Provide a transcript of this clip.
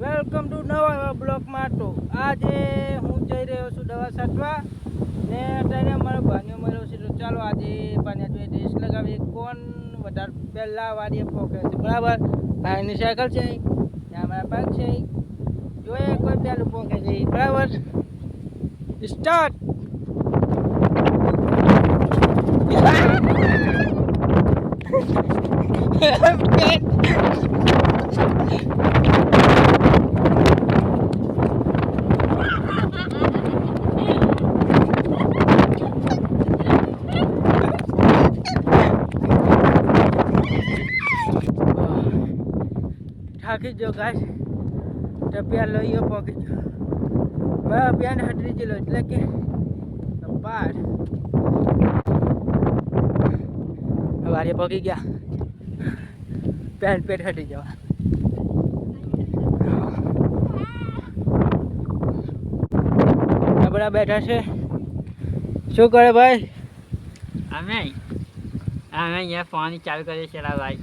Welcome to નવા બ્લોકમાં. તો આજે હું જઈ રહ્યો છું દવા છાંટવા ને અત્યારે અમારો ભાણિયો મળ્યો છે. તો ચાલો આજે ભાણિયા જોઈએ રેસ લગાવીએ કોણ વધારે પહેલાં વાડીએ પહોંચે છે. બરાબર, ભાઈની સાયકલ છે ને અમારા બાઇક છે, જોઈએ કોઈ પહેલું પહોંચે છે. બરાબર, સ્ટાર્ટ. થાકી ગયો ગાય તો પેલો યો પહોંચી ગયો. બરાબર, બેન હટરી ગયેલો એટલે કે બાર વારે પહોંચી ગયા. પેન્ટ પેટ હટી જવા. બધા બેઠા છે. શું કરે ભાઈ? અમે અહીંયા પાણી ચાલુ કરીએ છીએ ભાઈ.